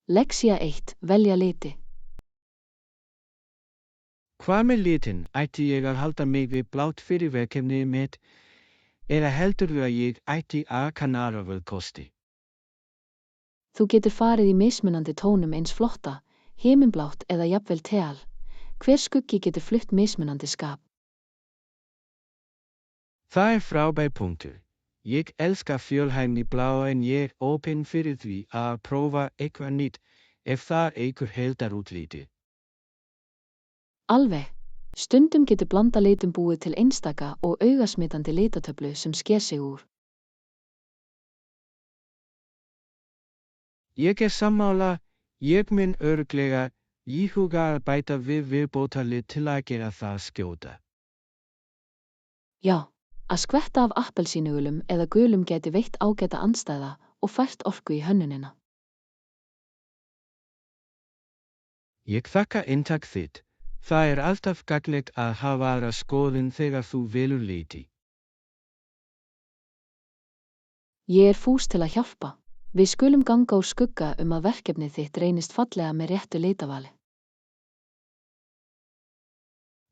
Lexía 1. Velja liti. Hvað með litin? Ætti ég að halda mig við blátt fyrir verkefnið mitt eða heldurðu að ég ætti að kanna aðra valkosti? Þú getur farið í mismunandi tónum eins flotta, himinblátt eða jafnvel teal. Hver skuggi getur flutt mismunandi skap. Það frábær punktur. Ég elska fjölhæfni bláa en ég opinn fyrir því að prófa eitthvað nýtt ef það eykur heildarútlitið. Alveg. Stundum getur blanda litum búið til einstaka og augasmitandi litatöflu sem sker sig úr. Ég sammála, ég mun örugglega íhuga að bæta við viðbótarlit til að gera það skjóta. Já, að skvetta af appelsínugulum eða gulum gæti veitt ágæta andstæða og fært orku í hönnunina. Ég þakka inntak þitt. Það alltaf gagnlegt að hafa aðra skoðun þegar þú velur liti. Ég fús til að hjálpa. Við skulum ganga úr skugga að verkefnið þitt reynist fallega með réttu litavali.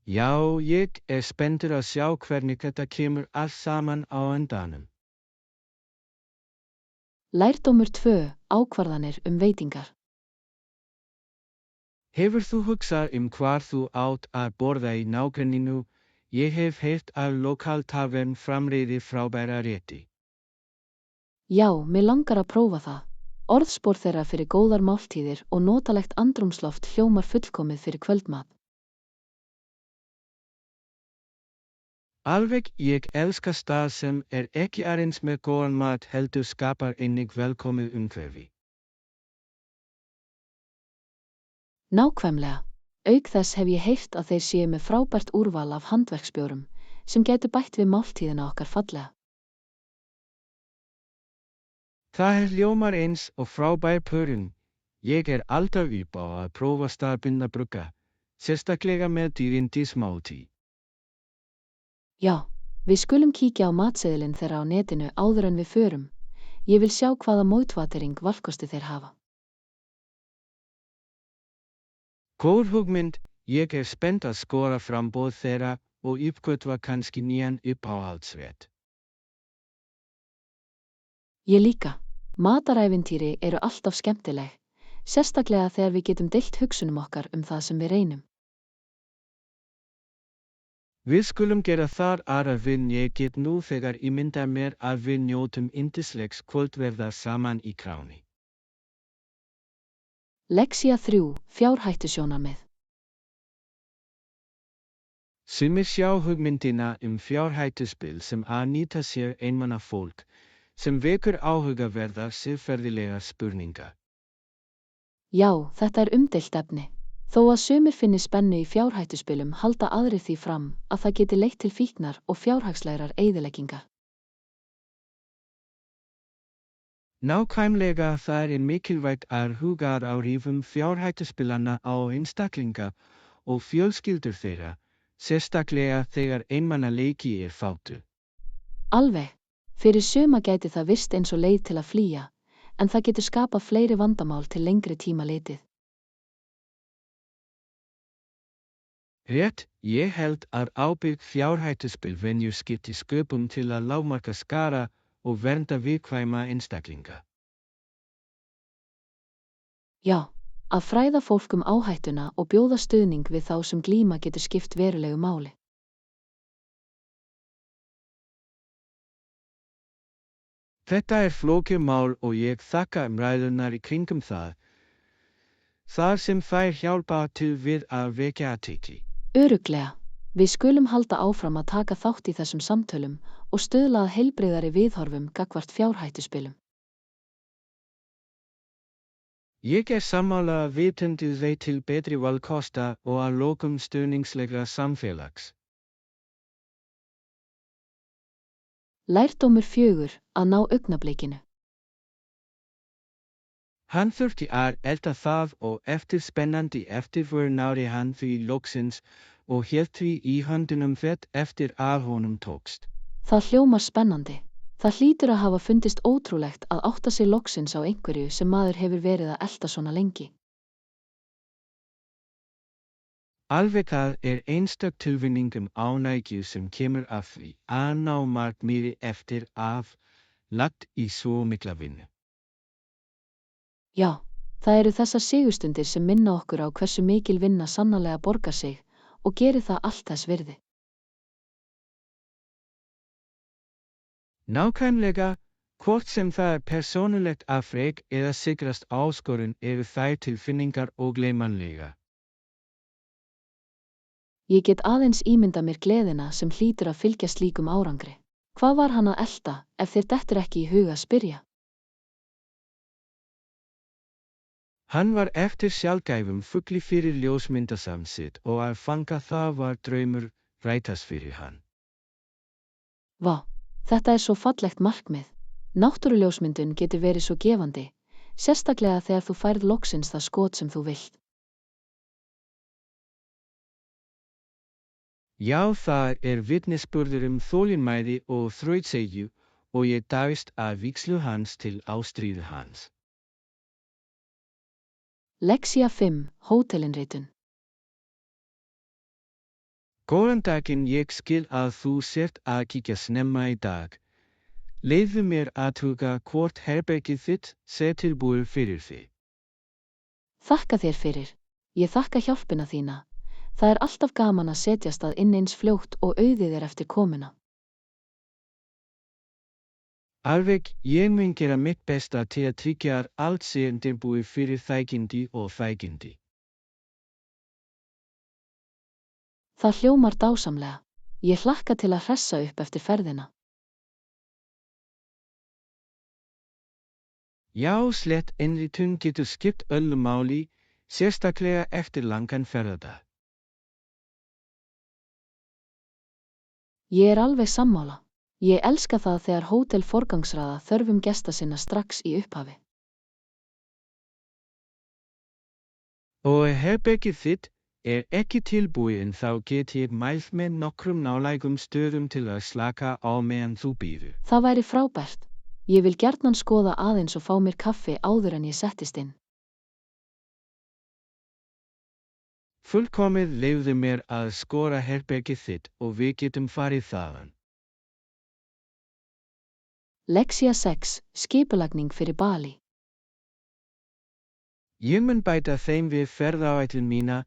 Já, ég spenntur að sjá hvernig þetta kemur allt saman á endanum. Lærdómur 2. Ákvarðanir veitingar. Hefur þú hugsað hvað þú átt að borða í nágrenninu? Ég hef heyrt að lokal tavern framreiðir frábæra rétti. Já, mig langar að prófa það. Orðspor þeirra fyrir góðar máltíðir og notalegt andrúmsloft hljómar fullkomið fyrir kvöldmat. Alveg, ég elska stað sem ekki aðeins með góðan mat heldur skapar einnig velkomið umhverfi. Nákvæmlega. Auk þess hef ég heyrt að þeir séu með frábært úrval af handverksbjórum sem gætu bætt við máltíðina okkar fallega. Það hljómar eins og frábær pörun. Ég alltaf upp á að prófa staðbundna brugga, sérstaklega með dýrindismáltíð. Já, við skulum kíkja á matseðilinn þeirra á netinu áður en við förum. Ég vil sjá hvaða mótvatering valkosti þeir hafa. Góð hugmynd, ég spennt að skora framboð þeirra og uppgötva kannski nýjan uppáhaldsrétt. Ég líka. Matarævintýri eru alltaf skemmtileg, sérstaklega þegar við getum deilt hugsunum okkar það sem við reynum. Við skulum gera það aðra ég get nú þegar ímynda mér að við njótum yndislegs kvöldverðar saman í Kráni. Lexía 3. Fjárhættusjónarmið. Sumir sjá hugmyndina fjárhættuspil sem að nýta sér einmana fólk, sem vekur áhugaverðar siðferðilegar spurningar. Já, þetta umdeilt efni. Þó að sumir finni spennu í fjárhættuspilum halda aðrir því fram að það geti leitt til fíknar og fjárhagslegrar eyðileggingar. Nákvæmlega það mikilvægt að huga að áhrifum fjárhættuspilanna á einstaklinga og fjölskyldur þeirra, sérstaklega þegar einmana leiki fátur. Alveg. Fyrir suma gæti það virst eins og leið til að flýja, en það getur skapað fleiri vandamál til lengri tíma litið. Rétt, ég held að ábyrg fjárhættuspil venjur skipti sköpum til að lágmarka skada og vernda viðkvæma einstaklinga. Já, að fræða fólk áhættuna og bjóða stuðning við þá sem glíma getur skipt verulegu máli. Þetta flókið mál og ég þakka ræðurnar í kringum það. Það sem þær hjálpa til við að vekja athygli. Örugglega. Við skulum halda áfram að taka þátt í þessum samtölum og stuðla að heilbrigðari viðhorfum gagnvart fjárhættuspilum. Ég sammála að vitundið veit til betri valkosta og að lokum stuðningslegra samfélags. Lærdómur 4. Að ná augnablikinu. Hann þurfti að elta það og eftir spennandi eftirför náði hann því loksins og hélt því í höndunum eftir að honum tókst. Það hljómar spennandi. Það hlýtur að hafa fundist ótrúlegt að átta sig loksins á einhverju sem maður hefur verið að elta svona lengi. Alveg það einstök tilfinning ánægju sem kemur af því að ná markmiði eftir að lagt í svo mikla vinnu. Já, það eru þessar sigustundir sem minna okkur á hversu mikil vinna sannarlega borgar sig og gerir það allt þess virði. Nákvæmlega, hvort sem það persónulegt afrek eða sigrast áskorun eru þær tilfinningar ógleymanlegar. Ég get aðeins ímyndað mér gleðina sem hlýtur að fylgja slíkum árangri. Hvað var hann að elta ef þér dettur ekki í hug að spyrja? Hann var eftir sjálfgæfum fugli fyrir ljósmyndasafn sitt og að fanga það var draumur rætast fyrir hann. Vá, þetta er svo fallegt markmið. Náttúruljósmyndun getur verið svo gefandi, sérstaklega þegar þú færð loksins það skot sem þú vilt. Já, það vitnisburður þolinmæði og þrautseigju og ég dáist að vígslu hans til ástríðu hans. Lexía 5, hótelinnritun. Góðan daginn, ég skil að þú sért að kíkja snemma í dag. Leyfðu mér að athuga hvort herbergið þitt tilbúið fyrir þig. Þakka þér fyrir. Ég þakka hjálpina þína. Það er alltaf gaman að setjast að inn eins fljótt og auðið eftir komuna. Alveg, ég mun gera mitt besta til að tryggja að allt sé tilbúið fyrir þægindi og þægindi. Það hljómar dásamlega. Ég hlakka til að hressa upp eftir ferðina. Já, slett innritun getur skipt öllu máli, sérstaklega eftir langan ferðadag. Ég er alveg sammála. Ég elska það þegar hótel forgangsraða þörfum gesta sinna strax í upphafi. Og ef herbergið þitt ekki tilbúið þá get ég mælt með nokkrum nálægum stöðum til að slaka á meðan þú bíður. Það væri frábært. Ég vil gjarnan skoða aðeins og fá mér kaffi áður en ég settist inn. Fullkomið, leyfðu mér að skora herbergið þitt og við getum farið þaðan. Lexía 6, skipulagning fyrir Bali. Ég mun bæta þeim við ferðaáætlun mína.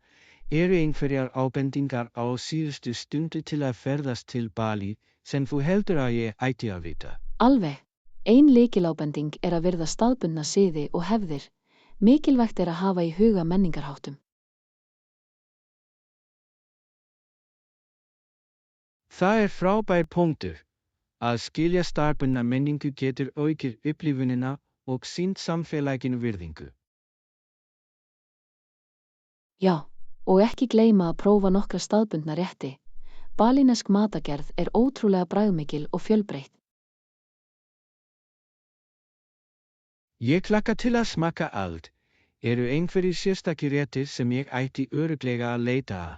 Eru einhverjar ábendingar á síðustu stundu til að ferðast til Bali sem þú heldur að ég ætti að vita? Alveg. Ein lykilábending er að virða staðbundna siði og hefðir. Mikilvægt er að hafa í huga menningarháttum. Það frábær punktur. Að skilja staðbundna menningu getur aukið upplifunina og sýnt samfélaginu virðingu. Já, og ekki gleyma að prófa nokkra staðbundna rétti. Balínesk matagerð er ótrúlega bragðmikil og fjölbreytt. Ég hlakka til að smakka allt. Eru einhverjir sérstakir réttir sem ég ætti örugglega að leita að?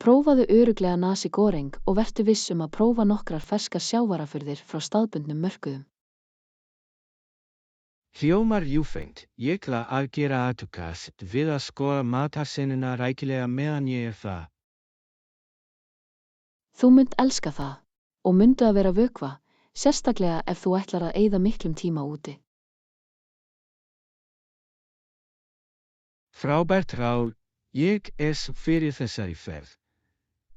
Prófaðu örugglega nasi goreng og vertu viss að prófa nokkrar ferskar sjávarafurðir frá staðbundnum mörkuðum. Hljómar ljúfengt. Ég ætla að gera athugast við að skoða matarsennuna rækilega meðan ég það. Þú munt elska það og mundu að vera vökva, sérstaklega ef þú ætlar að eyða miklum tíma úti. Frábært ráð. Ég svo fyrir þessari ferð.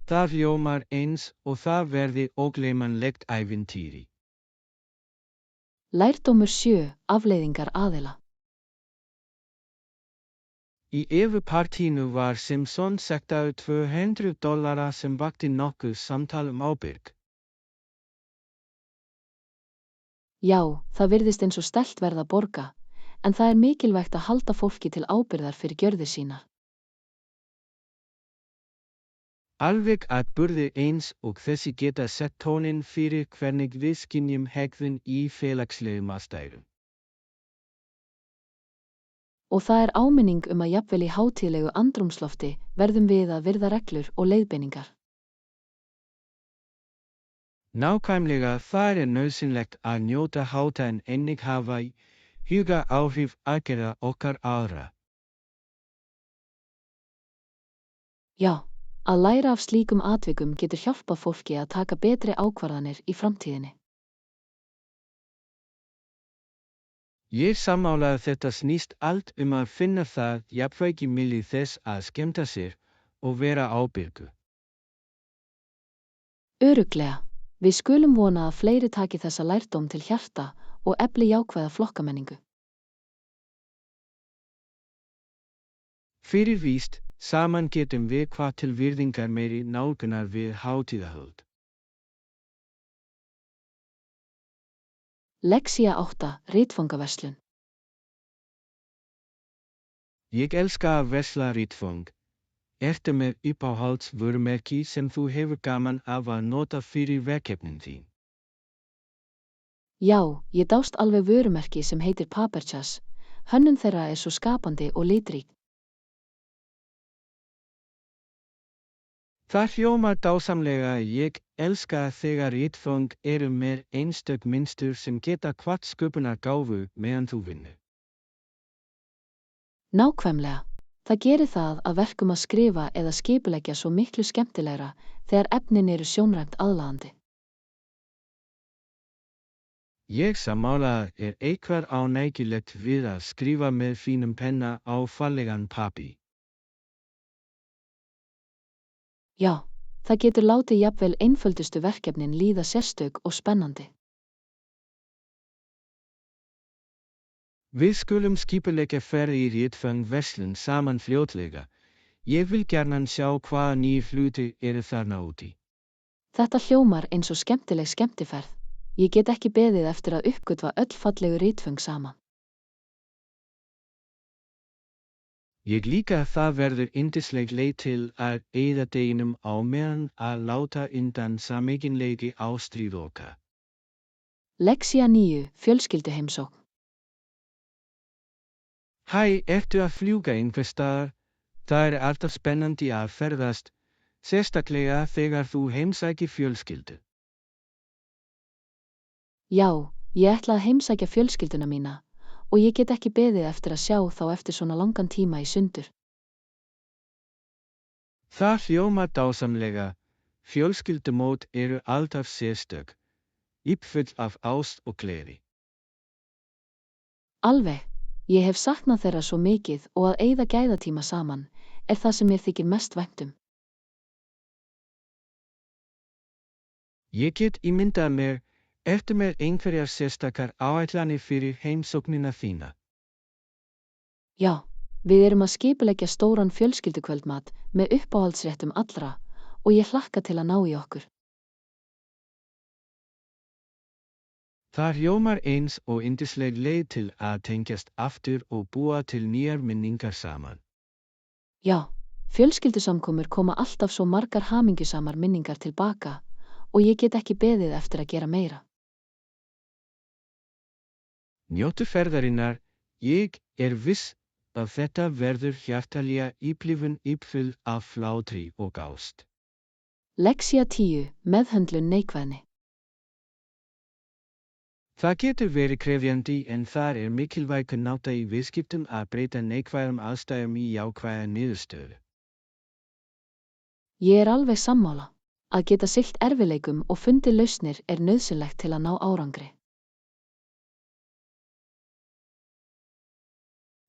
Það hljómar eins og það verði ógleymanlegt ævintýri. Lærdómur 7, afleiðingar aðila. Í yfirpartínu var Simpson sektaður $200 sem vakti nokkuð samtal ábyrg. Já, það virðist eins og stellt verða að borga, en það er mikilvægt að halda fólki til ábyrgðar fyrir gjörðir sínar. Alveg atburðir eins og þessi geta sett tóninn fyrir hvernig við skynjum hegðun í félagslegum aðstæðum. Og það er áminning að jafnvel í hátíðlegu andrúmslofti verðum við að virða reglur og leiðbeiningar. Nákvæmlega það nauðsynlegt að njóta hátta en einnig hafa í huga áhrif aðgerða okkar aðra. Já, að læra af slíkum atvikum getur hjálpað fólki að taka betri ákvarðanir í framtíðinni. Ég sammála að þetta snýst allt að finna það jafnvægi milli þess að skemmta sér og vera ábyrgur. Örugglega, við skulum vona að fleiri taki þessa lærdóm til hjarta og efli jákvæða flokkamenningu. Fyrir víst, saman getum við hvað til virðingar meiri nálgunar við hátíðahöld. Lexía 8, ritfangaverslun. Ég elska að versla ritfang. Ertu með uppáhaldsvörumerki sem þú hefur gaman af að nota fyrir verkefnin þín? Já, ég dást alveg vörumerki sem heitir Paperchas. Hönnun þeirra svo skapandi og litrík. Það hljómar dásamlega. Ég elska þegar ritföng eru með einstök mynstur sem geta hvatt sköpunargáfu meðan þú vinnur. Nákvæmlega. Það gerir það að verkum að skrifa eða skipuleggja svo miklu skemmtilegra þegar efnin eru sjónrænt aðlaðandi. Ég sammála. Eitthvað ánægjulegt við að skrifa með fínum penna á fallegan pappír. Já, það getur látið jafnvel einföldustu verkefnin líða sérstök og spennandi. Við skulum skipuleggja ferð í ritfangverslun saman fljótlega. Ég vil gjarnan sjá hvaða nýju hluti eru þarna úti. Þetta hljómar eins og skemmtileg skemmtiferð. Ég get ekki beðið eftir að uppgötva öll fallegu ritföng saman. Ég líka. Það verður yndisleg leið til að eyða deginum á meðan að láta undan sameiginlegri ástríð okkar. Lexía 9, fjölskylduheimsókn. Hæ, ertu að fljúga einhvers staðar? Það alltaf spennandi að ferðast, sérstaklega þegar þú heimsækir fjölskyldu. Já, ég ætla að heimsækja fjölskylduna mína og ég get ekki beðið eftir að sjá þá eftir svona langan tíma í sundur. Það hljómar dásamlega. Fjölskyldumót eru alltaf sérstök, uppfull af ást og gleði. Alveg, ég hef saknað þeirra svo mikið og að eyða gæðatíma saman það sem mér þykir mest vænt um. Ég get ímyndað mér. Ertu með einhverjar sérstakar áætlanir fyrir heimsóknina þína? Já, við erum að skipuleggja stóran fjölskyldukvöldmat með uppáhaldsréttum allra og ég hlakka til að ná í okkur. Það hljómar eins og yndisleg leið til að tengjast aftur og búa til nýjar minningar saman. Já, fjölskyldusamkomur koma alltaf svo margar hamingjusamar minningar tilbaka og ég get ekki beðið eftir að gera meira. Njóttu ferðarinnar. Ég viss að þetta verður hjartalega upplifun uppfull af hlátri og ást. Lexía 10, meðhöndlun neikvæðni. Það getur verið krefjandi en það mikilvægt að náta í viðskiptum að breyta neikvæðum aðstæðum í jákvæða niðurstöðu. Ég alveg sammála. Að geta siglt erfiðleikum og fundið lausnir nauðsynlegt til að ná árangri.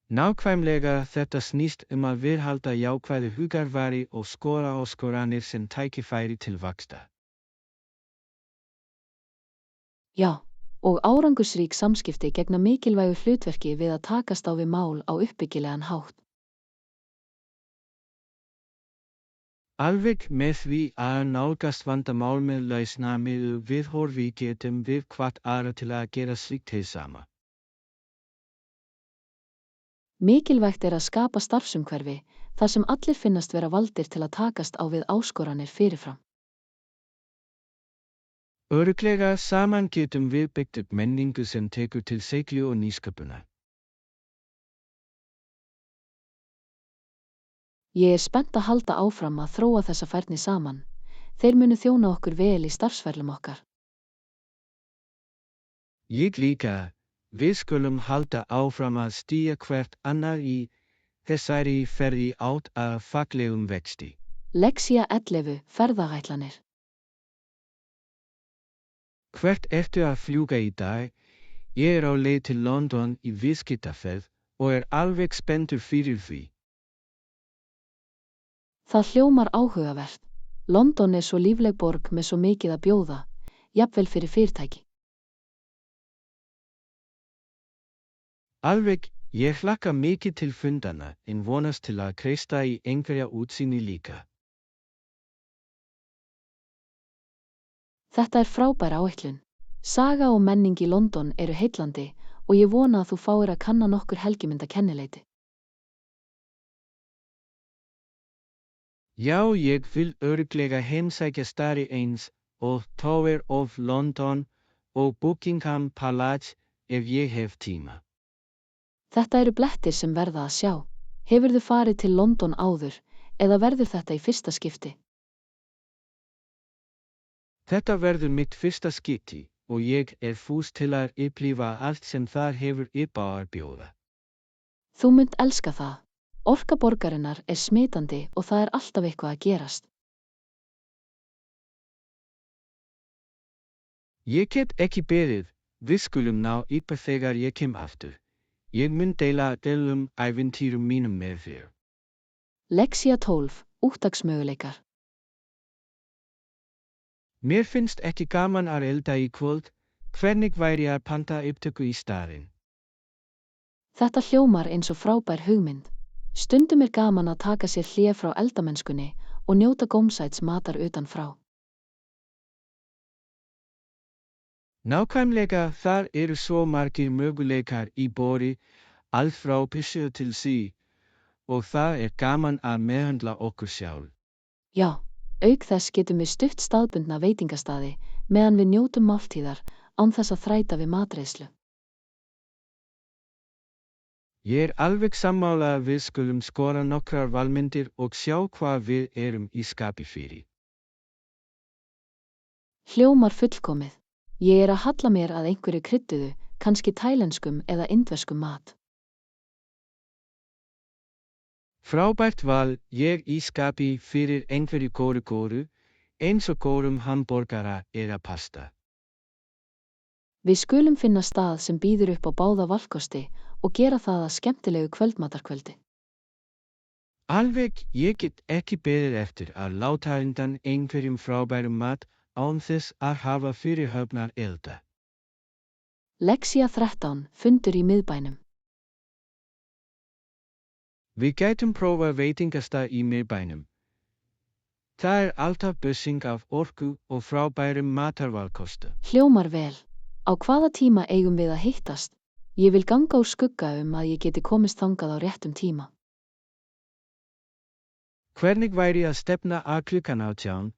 Nákvæmlega. Þetta snýst að viðhalda jákvæðu hugarfari og skoða áskoranir sem tækifæri til vaxtar. Já, og árangursrík samskipti gegna mikilvægu hlutverki við að takast á við mál á uppbyggilegan hátt. Alveg með því að nálgast vandamál með lausnamiðuðu viðhorfi getum við hvatt aðra til að gera slíkt hið sama. Mikilvægt að skapa starfsumhverfi þar sem allir finnast vera valdir til að takast á við áskoranir fyrirfram. Örugglega. Saman getum við byggt upp menningu sem tekur til seiglu og nýsköpunar. Ég spennt að halda áfram að þróa þessa færni saman. Þeir munu þjóna okkur vel í starfsferlum okkar. Ég líka, við skulum halda áfram að stíga hvert annað í þessari ferð í átt að fallegum vexti. Lexía 11 Ferðaætlanir. Hvert ertu að fljúga í dag? Ég á leið til London í viðskiptaferð og alveg spenntur fyrir því. Það hljómar áhugavert. London svo lífleg borg með svo mikið að bjóða, jafnvel fyrir fyrirtæki. Alveg, ég hlakka mikið til fundana en vonast til að kreista í einhverja útsýni líka. Þetta frábær áætlun. Saga og menning í London heillandi og ég vona að þú fáir að kanna nokkur helgimyndakennileiti. Já, ég vil örugglega heimsækja staði eins og Tower of London og Buckingham Palace ef ég hef tíma. Þetta blettir sem verða að sjá. Hefurðu farið til London áður eða verður þetta í fyrsta skipti? Þetta verður mitt fyrsta skipti og ég fús til að upplifa allt sem þar hefur upp á að bjóða. Þú munt elska það. Orka borgarinnar smitandi og það alltaf eitthvað að gerast. Ég get ekki beðið, við skulum ná ykkar þegar ég kem aftur. Ég mun deila ævintýrum mínum með þér. Lexía 12 Úttaksmöguleikar. Mér finnst ekki gaman að elda í kvöld, hvernig væri að panta upptöku í staðinn? Þetta hljómar eins og frábær hugmynd. Stundum gaman að taka sér hlé frá eldamennskunni og njóta gómsæts matar utan frá. Nákvæmlega, þar svo margir möguleikar í boði, allt frá pizzu til sí, og það gaman að meðhöndla okkur sjálf. Já, auk þess getum við stutt staðbundna veitingastaði meðan við njótum máltíðar án þess að þræta við matreiðslu. Ég alveg sammála að við skulum skora nokkrar valmyndir og sjá hvað við í skapi fyrir. Hljómar fullkomið. Ég að halla mér að einhverju krydduðu, kannski tælenskum eða indverskum mat. Frábært val, ég í skapi fyrir einhverju góru, eins og górum hamborgara eða pasta. Við skulum finna stað sem býður upp á báða valkosti og gera það að skemmtilegu kvöldmatarkvöldi. Alveg, ég get ekki beðið eftir að láta undan einhverjum frábærum mat án þess að hafa fyrirhöfnar elda. Lexía 13 Fundur í miðbænum. Við gætum prófa veitingastað í miðbænum. Það alltaf bussing af orku og frábærum matarvalkosta. Hljómar vel. Á hvaða tíma eigum við að hittast? Ég vil ganga úr skugga að ég geti komist þangað á réttum tíma. Hvernig væri að stefna að klukkan 18?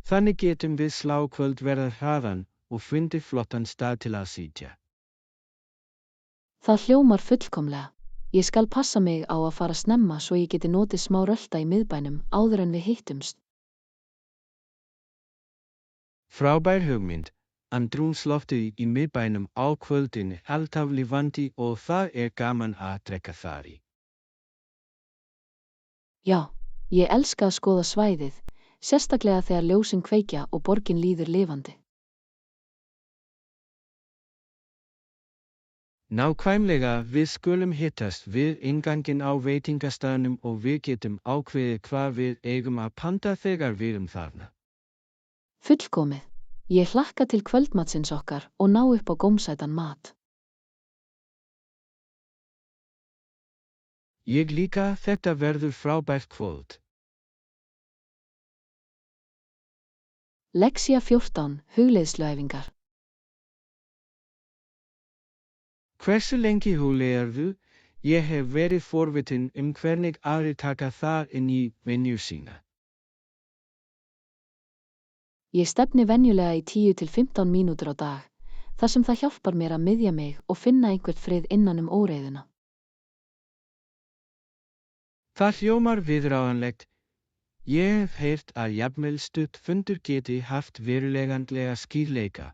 Þannig getum við slá kvöldverðar hraðan og fundið flottan stað til að sitja. Það hljómar fullkomlega. Ég skal passa mig á að fara snemma svo ég geti notið smá rölta í miðbænum áður en við hittumst. Frábær hugmynd. Andrúmsloftið í miðbænum á kvöldin alltaf lifandi og það gaman að drekka þar í. Já, ég elska að skoða svæðið, sérstaklega þegar ljósin kveikja og borgin líður lifandi. Nákvæmlega, við skulum hittast við innganginn á veitingastaðnum og við getum ákveðið hvað við eigum að panta þegar við þarna. Fullkomið. Ég hlakka til kvöldmatsins okkar og ná upp á gómsætan mat. Ég líka, þetta verður frábært kvöld. Lexía 14 Hugleiðsluæfingar. Hversu lengi hugleiðirðu? Ég hef verið forvitin hvernig aðrir taka það inn í venju sína. Ég stefni venjulega í 10 til 15 mínútur á dag, þar sem það hjálpar mér að miðja mig og finna einhvern frið innan óreiðuna. Það hljómar viðráðanlegt. Ég hef heyrt að jafnvel stutt fundur geti haft verulegandlega skýrleika.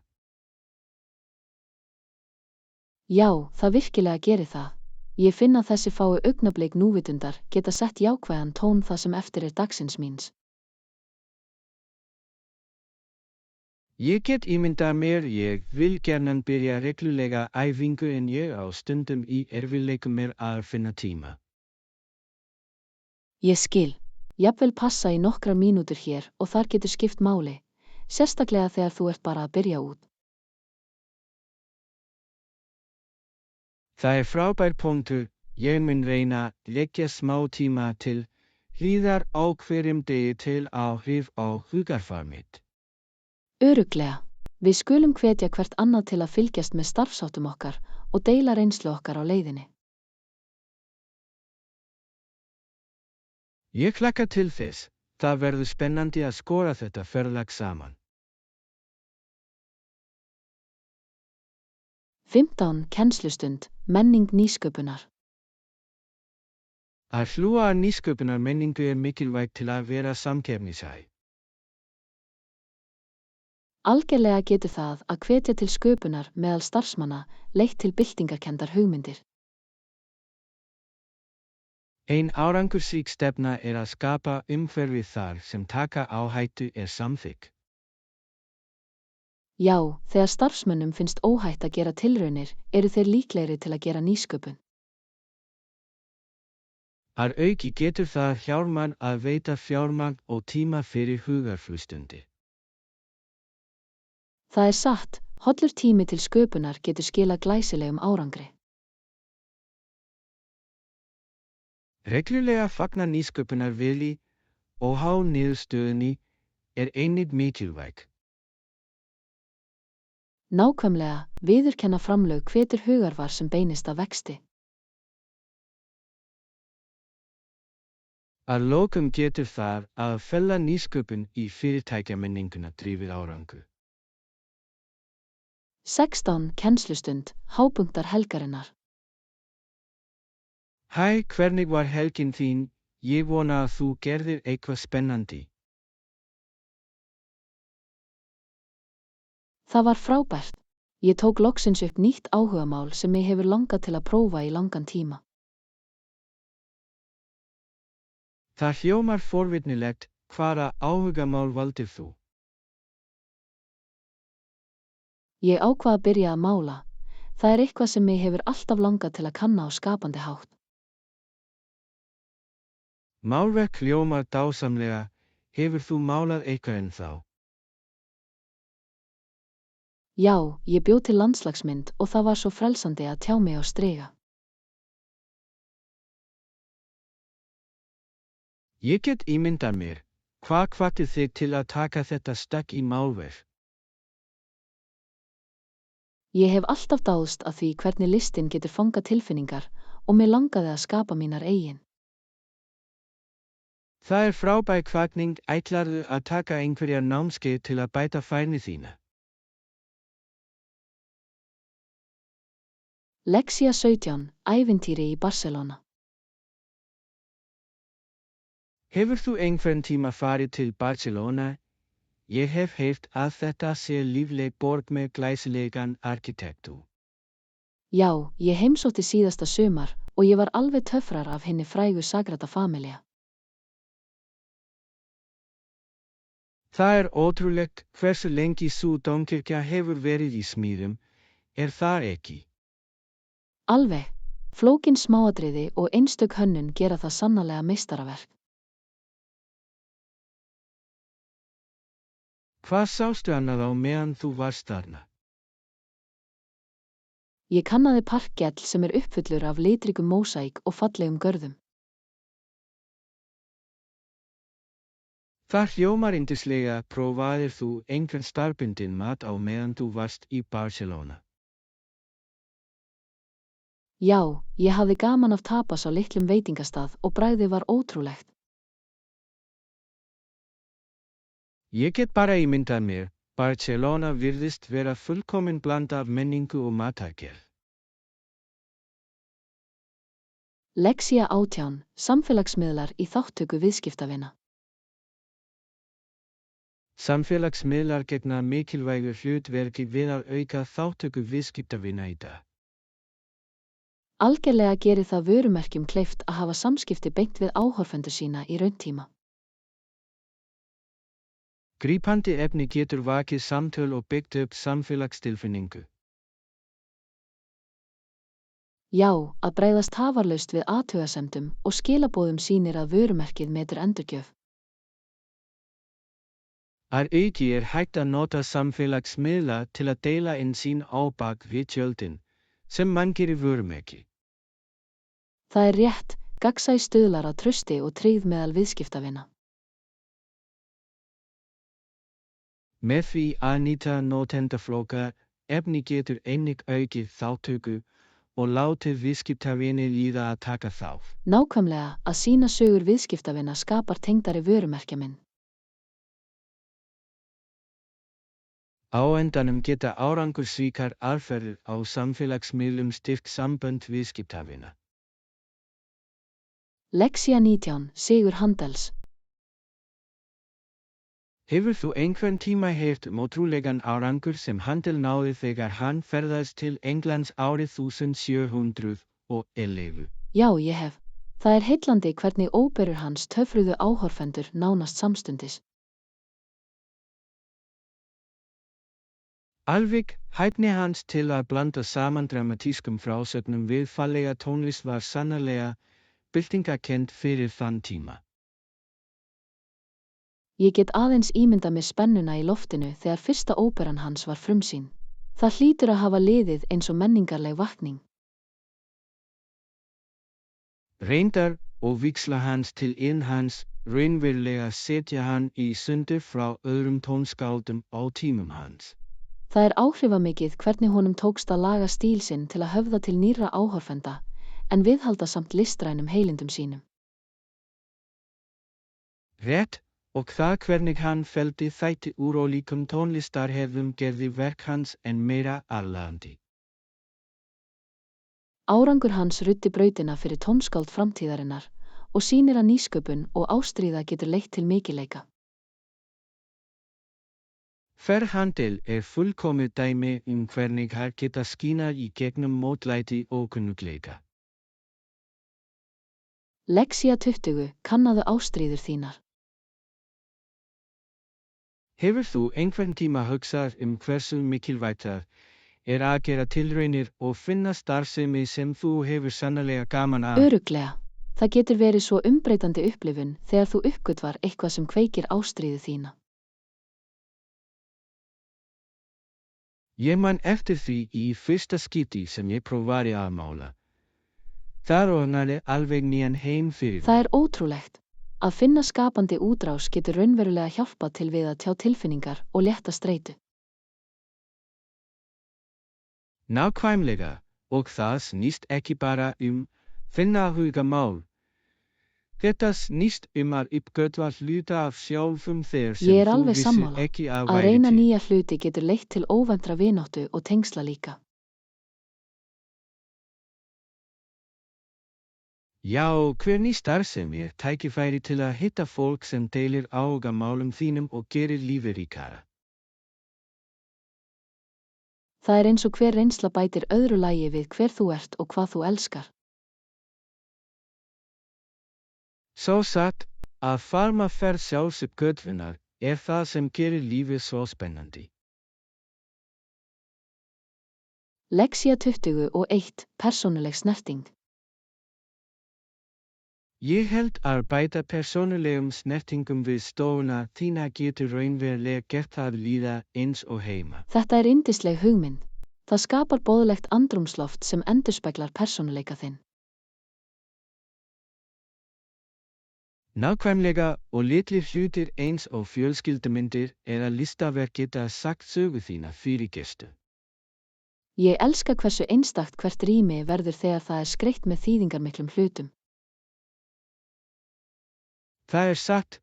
Já, það virkilega gerir það. Ég finn að þessi fáu augnablik núvitundar geta sett jákvæðan tón það sem eftir dagsins míns. Ég get ímyndað mér, ég vil gjarnan byrja reglulega æfingu en ég á stundum í erfiðleikum með að finna tíma. Ég skil. Jafnvel passa í nokkrar mínútur hér og þar getur skipt máli, sérstaklega þegar þú ert bara að byrja út. Það frábær punktur, ég mun reyna leggja smá tíma til hliðar á hverjum degi til áhrif á hugarfar mitt. Örugglega. Við skulum hvetja hvert annað til að fylgjast með starfsháttum okkar og deila reynslu okkar á leiðinni. Ég hlakka til þess, það verður spennandi að skora þetta ferðalag saman. 15. Kennslustund, menning nýsköpunar. Að hlúa að nýsköpunar menningu mikilvægt til að vera samkeppnishæf. Algerlega getur það að hvetja til sköpunar meðal starfsmanna leitt til byltingarkenndar hugmyndir. Ein árangursrík stefna að skapa umhverfi þar sem taka áhættu samþykkt. Já, þegar starfsmönnum finnst óhætt að gera tilraunir, eru þeir líklegri til að gera nýsköpun. Að auki getur það hjálpað að veita fjármagn og tíma fyrir hugarflutstundi. Það satt, hollur tími til sköpunar getur skilað glæsilegum árangri. Reglulega fagna nýsköpunar vilji og há niðurstöðunni einnig mikilvæg. Nákvæmlega, viðurkenna framlög hvetur hugarfar sem beinist að vexti. Að lokum getur það að fela nýsköpun í fyrirtækjamenninguna drifið árangur. 16. Kennslustund, hápunktar helgarinnar. Hæ, hvernig var helgin þín? Ég vona að þú gerðir eitthvað spennandi. Það var frábært. Ég tók loksins upp nýtt áhugamál sem mig hefur langað til að prófa í langan tíma. Það hljómar forvitnilegt, hvaða áhugamál valdir þú? Ég ákvað að byrja að mála. Það eitthvað sem mig hefur alltaf langað til að kanna á skapandi hátt. Málverk hljómar dásamlega, hefur þú málað eitthvað ennþá? Já, ég bjó til landslagsmynd og það var svo frelsandi að tjá mig á striga. Ég get ímyndað mér, hvað hvatti þig til að taka þetta stökk í málverk? Ég hef alltaf dáðst að því hvernig listin getur fangað tilfinningar og mig langaði að skapa mínar eigin. Það frábær hvatning, ætlarðu að taka einhverjar námskeið til að bæta færni þína? Lexía 17, ævintýri í Barcelona. Hefur þú einhvern tíma farið til Barcelona? Ég hef heyrt að þetta sé lífleg borg með glæsilegan arkitektúr. Já, ég heimsótti síðasta sumar og ég var alveg töffrar af hinni frægu Sagrada Familia. Það ótrúlegt hversu lengi sú dómkirkja hefur verið í smíðum, það ekki? Alveg, flókin smáatriði og einstök hönnun gera það sannarlega meistaraverk. Hvað sástu annað á meðan þú varst þarna? Ég kannaði parkett sem uppfullur af litríkum mósaík og fallegum görðum. Það hljómar yndislega, prófaðir þú einhvern staðbundinn mat á meðan þú varst í Barcelona? Já, ég hafði gaman af tapas á litlum veitingastað og bragðið var ótrúlegt. Ég get bara ímyndað mér, Barcelona virðist vera fullkomin blanda af menningu og matargerð. Lexía 18, samfélagsmiðlar í þátttöku viðskiptavina. Samfélagsmiðlar gegna mikilvægu hlutverki við að auka þátttöku viðskiptavina í dag. Algerlega gerir það vörumerkjum kleift að hafa samskipti beint við áhorfendur sína í rauntíma. Grípandi efni getur vakið samtöl og byggt upp samfélagstilfinningu. Já, að bregðast tafarlaust við athugasemdum og skilaboðum sýnir að vörumerkið metur endurgjöf. Að auki hægt að nota samfélagsmiðla til að deila inn sín á bak við tjöldin, sem mann gerir vörumerki. Það er rétt, gagnsæi stuðlar að trausti og tryggð meðal viðskiptavina. Með því að nýta notendaflokka efni getur einnig aukið þátttöku og látið viðskiptavini líða að taka þátt. Nákvæmlega, að sýna sögur viðskiptavina skapar tengdari vörumerkjamynd. Á endanum geta árangursríkar aðferðir á samfélagsmiðlum styrkt sambönd viðskiptavina. Lexía 19, Sigur Handels. Hefur þú einhvern tíma heyrt ótrúlegan árangur sem Handel náði þegar hann ferðaðist til Englands árið 1711? Já, ég hef. Það er heillandi hvernig óperur hans töfruðu áhorfendur nánast samstundis. Alveg, hæfni hans til að blanda saman dramatískum frásögnum við fallega tónlist var sannarlega byltingarkennd fyrir þann tíma. Ég get aðeins ímyndað mér spennuna í loftinu þegar fyrsta óperan hans var frumsýnd. Það hlýtur að hafa liðið eins og menningarleg vakning. Reyndar og vígsla hans til hans raunverulega setja hann í sundur frá öðrum tónskáldum á tímum hans. Það er áhrifamikið hvernig honum tókst að laga stíl sinn til að höfða til nýrra áhorfenda, en viðhalda samt listrænum heilindum sínum. Rétt, og það hvernig hann feldi þætti úr ólíkum tónlistarhefðum gerði verk hans enn meira aðlaðandi. Árangur hans ruddi brautina fyrir tónskáld framtíðarinnar og sýnir að nýsköpun og ástríða getur leitt til mikilleika. Ferð Handel fullkomið dæmi hvernig hægt geta skínað í gegnum mótlæti og kunnugleika. Lexía 20, kannaðu ástríður þínar. Hefur þú einhvern tíma hugsað hversu mikilvægt það að gera tilraunir og finna starfsemi sem þú hefur sannarlega gaman af? Örugglega. Það getur verið svo umbreytandi upplifun þegar þú uppgötvar eitthvað sem kveikir ástríðu þína. Ég man eftir því í fyrsta skipti sem ég prófaði að mála. Það opnaði alveg nýjan heim fyrir mig. Það er ótrúlegt. Að finna skapandi útrás getur raunverulega hjálpað til við að tjá tilfinningar og létta streitu. Nákvæmlega, og það snýst ekki bara finna hugamál. Þetta snýst að uppgötva hluta af sjálfum þér sem Ég er þú alveg vissir sammála. ekki að Að væri reyna til. nýja hluti getur leitt til óvæntra vináttu og tengsla líka. Já, hvernig starfsemi tækifæri til að hitta fólk sem deilir áhugamálum þínum og gerir lífið ríkara. Það er eins og hver reynsla bætir öðru lagi við hver þú ert og hvað þú elskar. Svo satt, að farma ferð sjálfsuppgötvunar það sem gerir lífið svo spennandi. Lexía 21, persónuleg snerting. Ég held að bæta persónulegum snertingum við stofuna þína getur raunverulega gert það líða eins og heima. Þetta er yndisleg hugmynd. Það skapar boðlegt andrúmsloft sem endurspeglar persónuleika þinn. Nákvæmlega og litlir hlutir eins og fjölskyldumyndir eða listaverk geta sagt sögu þína fyrir gestu. Ég elska hversu einstakt hvert rými verður þegar það er skreytt með þýðingarmiklum hlutum. Það er sagt,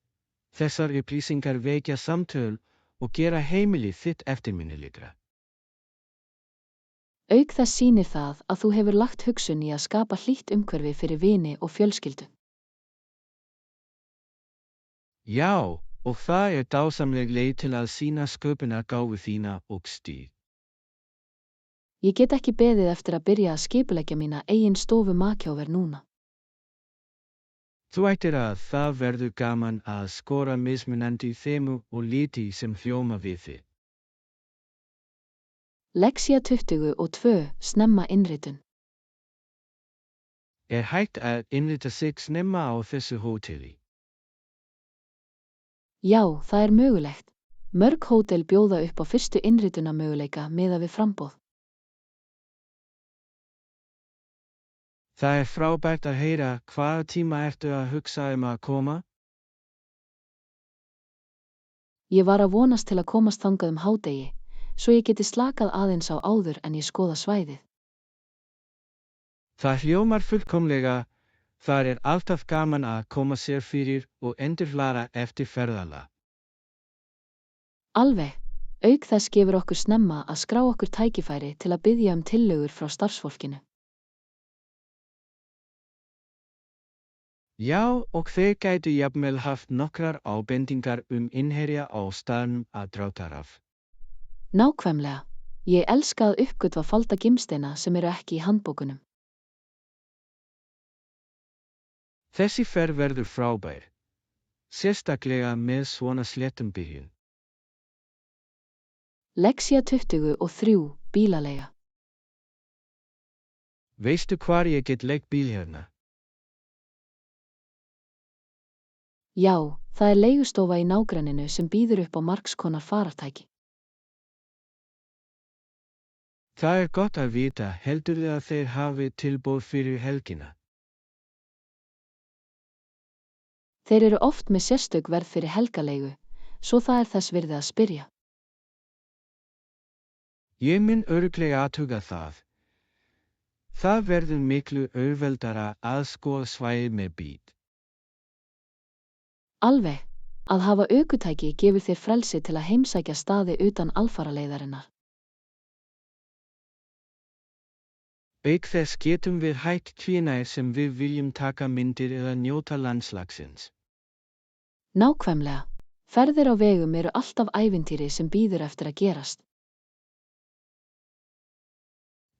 þessar upplýsingar vekja samtöl og gera heimilið þitt eftirminnilegra. Auk þess sýnir það að þú hefur lagt hugsun í að skapa hlýtt umhverfi fyrir vini og fjölskyldu. Já, og það er dásamleg leið til að sýna sköpunargáfu þína og stíl. Ég get ekki beðið eftir að byrja að skipuleggja mína eigin stofu makjáver núna. Þú ættir að það verður gaman að skora mismunandi þemu og liti sem hljóma við þig. Lexía 22 snemma innritun. Er hægt að innrita sig snemma á þessu hóteli? Já, það er mögulegt. Mörg hótel bjóða upp á fyrstu innritunarmöguleika miðað við framboð. Það er frábært að heyra. Hvaða tíma ertu að hugsa að koma? Ég var að vonast til að komast þangað hádegi, svo ég geti slakað aðeins á áður en ég skoða svæðið. Það hljómar fullkomlega. Það er alltaf gaman að koma sér fyrir og endurhlaða eftir ferðalag. Alveg, auk þess gefur okkur snemma að skrá okkur tækifæri til að biðja tillögur frá starfsfólkinu. Já, og þeir gætu jafnvel haft nokkrar ábendingar innherja á staðnum að drátar af. Nákvæmlega, ég elska að uppgötva falda gimsteina sem eru ekki í handbókunum. Þessi ferð verður frábær, sérstaklega með svona sléttum byrjun. Lexía 23 bílaleiga. Veistu hvar ég get leigt bíl hérna? Já, það er leigustofa í nágrenninu sem býður upp á margs konar farartæki. Það er gott að vita. Heldurðu að þeir hafi tilboð fyrir helgina? Þeir eru oft með sérstök verð fyrir helgaleigu, svo það er þess virði að spyrja. Ég mun örugglega athuga það. Það verður miklu auðveldara að skoða svæðið með bíl. Alveg, að hafa ökutæki gefur þér frelsi til að heimsækja staði utan alfaraleiðarinnar. Auk þess getum við hægt hvenær sem við viljum taka myndir eða njóta landslagsins. Nákvæmlega, ferðir á vegum eru alltaf ævintýri sem bíður eftir að gerast.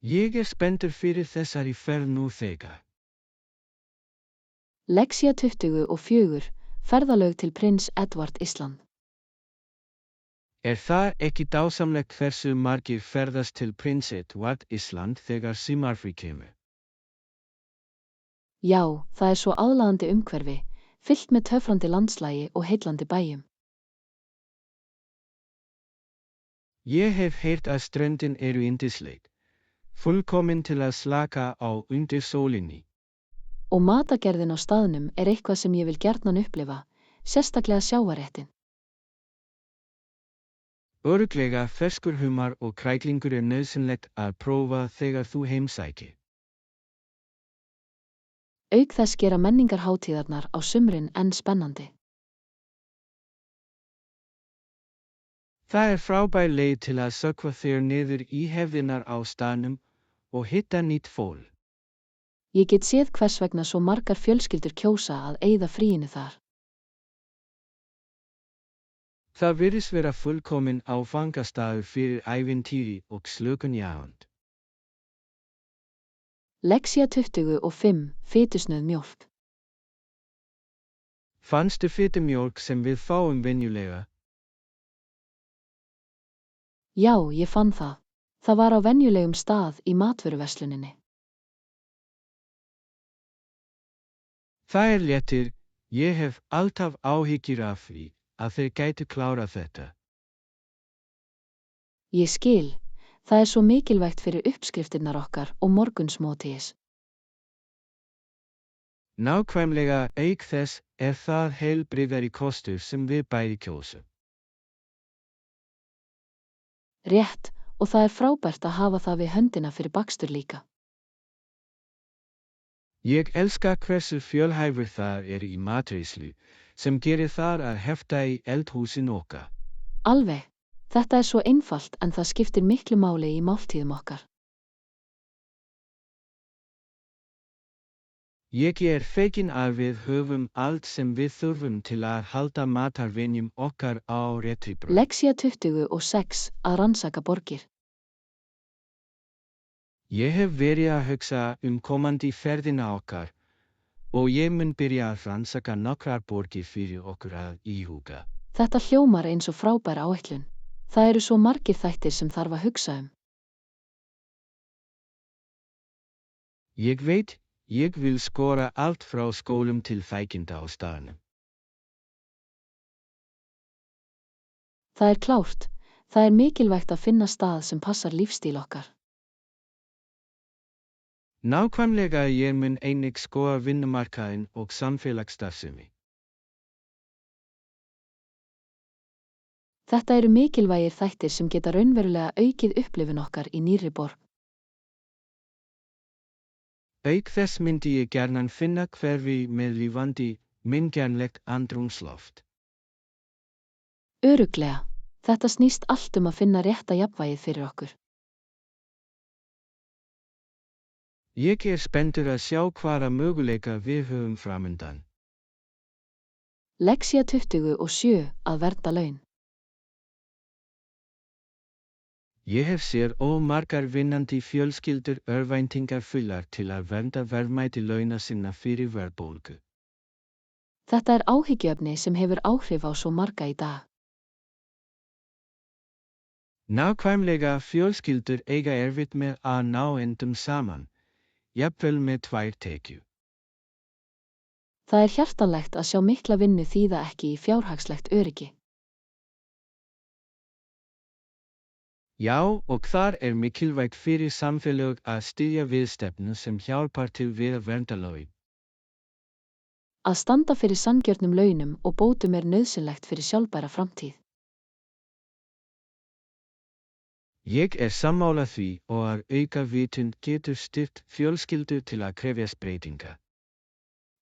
Ég er spenntur fyrir þessari ferð nú þegar. Lexía 24 ferðalög til prins Edward Island. Er það ekki dásamlegt hversu margir ferðast til prins Edward Island þegar sumarfrí kemur? Já, það er svo aðlaðandi umhverfi, fyllt með töfrandi landslagi og heillandi bæjum. Ég hef heyrt að ströndin eru yndisleg, fullkomin til að slaka á undir sólinni. Og matagerðin á staðnum er eitthvað sem ég vil gjarnan upplifa, sérstaklega sjávarréttin. Örugglega ferskur humar og kræklingur er nauðsynlegt að prófa þegar þú heimsækir. Auk þess gera menningarhátíðarnar á sumrin enn spennandi. Það er frábær leið til að sökkva þér niður í hefðirnar á staðnum og hitta nýtt fólk. Ég get séð hvers vegna svo margar fjölskyldur kjósa að eyða fríinu þar. Það virðist vera fullkomin áfangastaður fyrir ævintýri og slökun í ánd. Lexía 25 fitusnauð mjólk. Fannstu fitumjólk sem við fáum venjulega? Já, ég fann það. Það var á venjulegum stað í matvöruversluninni. Það er léttir. Ég hef alltaf áhyggjur af því að þeir gætu klárað þetta. Ég skil, það er svo mikilvægt fyrir uppskriftirnar okkar og morgunsmótíis. Nákvæmlega, auk þess er það heilbrigðari kostur sem við bæði kjósum. Rétt, og það er frábært að hafa það við höndina fyrir bakstur líka. Ég elska hversu fjölhæfur það er í matreiðslu, sem gerir það að hefta í eldhúsin okkar. Alveg, þetta er svo einfalt en það skiptir miklu máli í máltíðum okkar. Ég er fegin að við höfum allt sem við þurfum til að halda matarvenjum okkar á réttri braut. Lexía 26 að rannsaka borgir. Ég hef verið að hugsa komandi ferðina okkar og ég mun byrja að rannsaka nokkrar borgir fyrir okkur að íhuga. Þetta hljómar eins og frábær áætlun. Það eru svo margir þættir sem þarf að hugsa um. Ég veit, ég vil skora allt frá skólum til fækinda á staðnum. Það er klárt. Það er mikilvægt að finna stað sem passar lífstíl okkar. Nákvæmlega ég mun einnig skoða vinnumarkaðinn og samfélagsstarfsemi. Þetta eru mikilvægir þættir sem geta raunverulega aukið upplifun okkar í nýrri borg. Auk þess myndi ég gjarnan finna hverfi með lífandi, minngjarnlegt andrúmsloft. Örugglega. Þetta snýst allt að finna rétta jafnvægið fyrir okkur. Ég er spenntur að sjá hvaða möguleika við höfum framundan. Lexía 27 að vernda laun. Ég hef séð margar vinnandi fjölskyldur örvæntingarfullar til að vernda verðmæti launa sinna fyrir verðbólgu. Þetta er áhyggjuefni sem hefur áhrif á svo marga í dag. Nákvæmlega fjölskyldur eiga erfitt með að ná endum saman, jafnvel með 2 tekjur. Það er hjartanlegt að sjá mikla vinnu þýða ekki í fjárhagslegt öryggi. Já, og þar er mikilvægt fyrir samfélög að styðja við stefnu sem hjálpar til við að vernda laun. Að standa fyrir sanngjörnum launum og bótum er nauðsynlegt fyrir sjálfbæra framtíð. Ég er sammála því og að auka vitund getur styrkt fjölskyldur til að krefjast breytinga.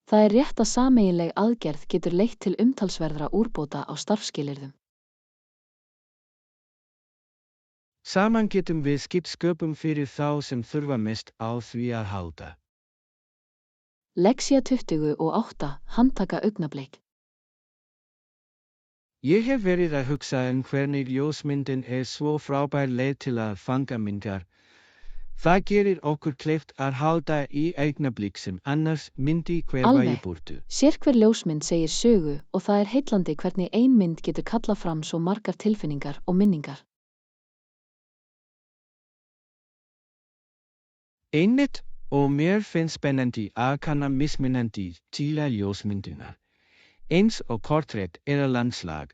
Það er rétt að sameiginleg aðgerð getur leitt til umtalsverðra úrbóta á starfsskilyrðum. Saman getum við skipt sköpum fyrir þá sem þurfa mest á því að halda. Lexía 28 handtaka augnablik. Ég hef verið að hugsa hvernig ljósmyndin er svo frábær leið til að fanga myndir. Það gerir okkur kleift að halda í augnablik sem annars myndi hverfa í burtu. Sérhver ljósmynd segir sögu og það er heillandi hvernig ein mynd getur kallað fram svo margar tilfinningar og minningar. Einmitt, og mér finnst spennandi að kanna mismunandi stíla ljósmyndunar, eins og portrett eða landslag,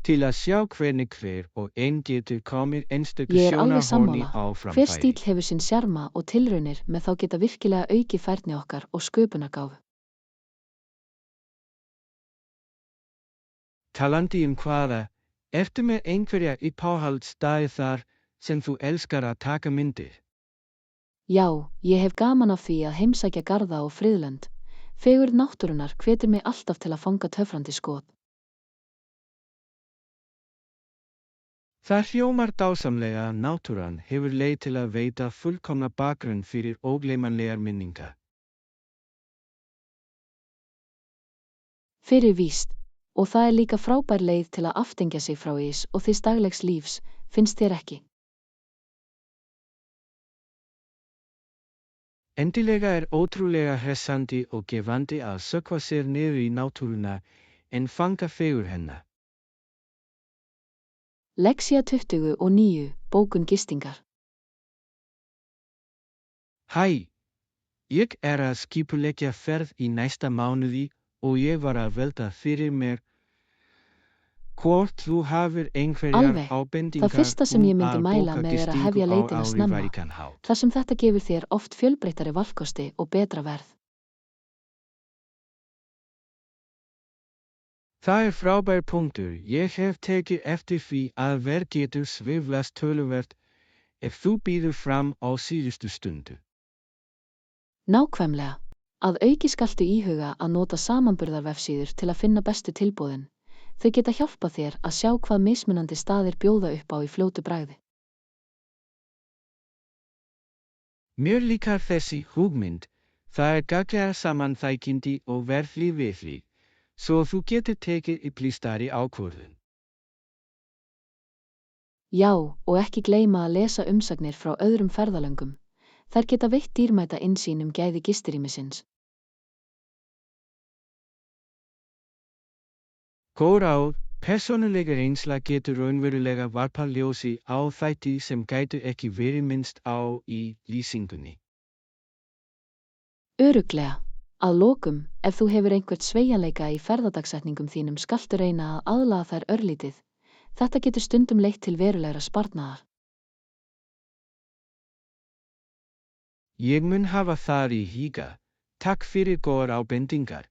til að sjá hvernig hver og ein getur komið einstöku sjónarhorni á framfæri. Hver stíll hefur sinn sjarma og tilraunir með þá geta virkilega aukið færni okkar og sköpunargáfu. Talandi hvaða, ertu með einhverja uppáhaldsstaði þar sem þú elskar að taka myndir? Já, ég hef gaman af því að heimsækja garða og friðlönd. Fegurð náttúrunnar hvetur mig alltaf til að fanga töfrandi skot. Það hljómar dásamlega að náttúran hefur leið til að veita fullkomna bakgrunn fyrir ógleymanlegar minningar. Fyrir víst, og það er líka frábær leið til að aftengja sig frá ís og þess daglegs lífs, finnst þér ekki? Endilega er ótrúlega hressandi og gefandi að sökkva sér niður í náttúruna en fanga fegurð hennar. Lexía 29 bókun gistingar. Hæ, ég er að skipuleggja ferð í næsta mánuði og ég var að velta fyrir mér hvort þú hafir einhverjar ábendingar það fyrsta sem ég myndi mæla bóka með er að gistingu hefja á leitina snemma, áhrifaríkan hátt. þar sem þetta gefur þér oft fjölbreyttari valkosti og betra verð. Það er frábær punktur. Ég hef tekið eftir því að verð getur sveiflast töluvert ef þú býður fram á síðustu stundu. Nákvæmlega. Að auki skaltu íhuga að nota samanburðarvefsíður til að finna bestu tilboðin. Þau geta hjálpað þér að sjá hvað mismunandi staðir bjóða upp á í fljótu bragði. Mér líkar þessi hugmynd. Það er gagnlega samanþækindi og verðli viðli, svo þú getur tekið upplýstari ákvörðun. Já, og ekki gleyma að lesa umsagnir frá öðrum ferðalöngum. Þær geta veitt dýrmæta innsýn gæði gistirýmisins. Góð ráð, persónulega reynsla getur raunverulega varpað ljósi á þætti sem gætu ekki verið minnst á í lýsingunni. Örugglega. Að lokum, ef þú hefur einhvern sveigjanleika í ferðadagssetningum þínum skaltu reyna að aðlaga þær örlítið. Þetta getur stundum leitt til verulegra sparnaðar. Ég mun hafa það í huga. Takk fyrir góðar ábendingar.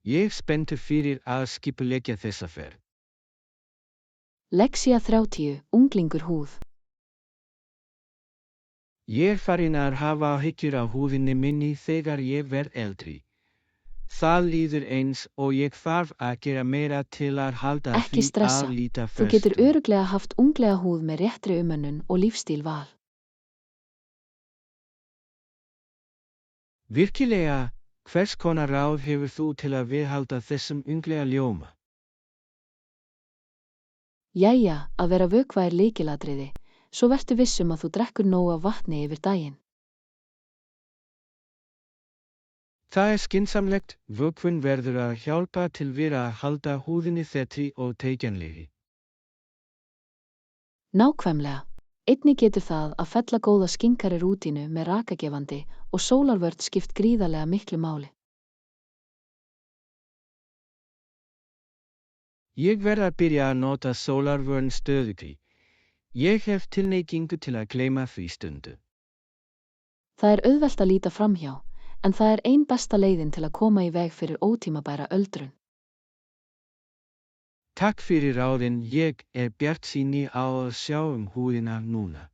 Ég spenntur fyrir að skipuleggja þessa ferð. Lexía 30, unglingur húð. Ég farinn að hafa áhyggjur á húðinni minni þegar ég verð eldri. Það líður eins og ég þarf að gera meira til að halda Ekki stressa. að líta Þú getur föstum. örugglega haft unglega húð með réttri umönnun og lífstíl val. Virkilega, hvers konar ráð hefur þú til að viðhalda þessum unglega ljóma? Jæja, að vera vökva lykilatriði, svo vertu viss að þú drekkur nóg af vatni yfir daginn. Það skynsamlegt, vökvinn verður að hjálpa til við að halda húðinni þéttri og teygjanlegri. Nákvæmlega. Einnig getur það að fella góða skinkari rútínu með rakagefandi og sólarvörn skipt gríðarlega miklu máli. Ég verð að byrja að nota sólarvörn stöðugt. Ég hef tilhneigingu til að gleyma því stundu. Það auðvelt að líta framhjá, en það ein besta leiðin til að koma í veg fyrir ótímabæra öldrun. Takk fyrir ráðin, ég bjartsýn á að sjá húðina núna.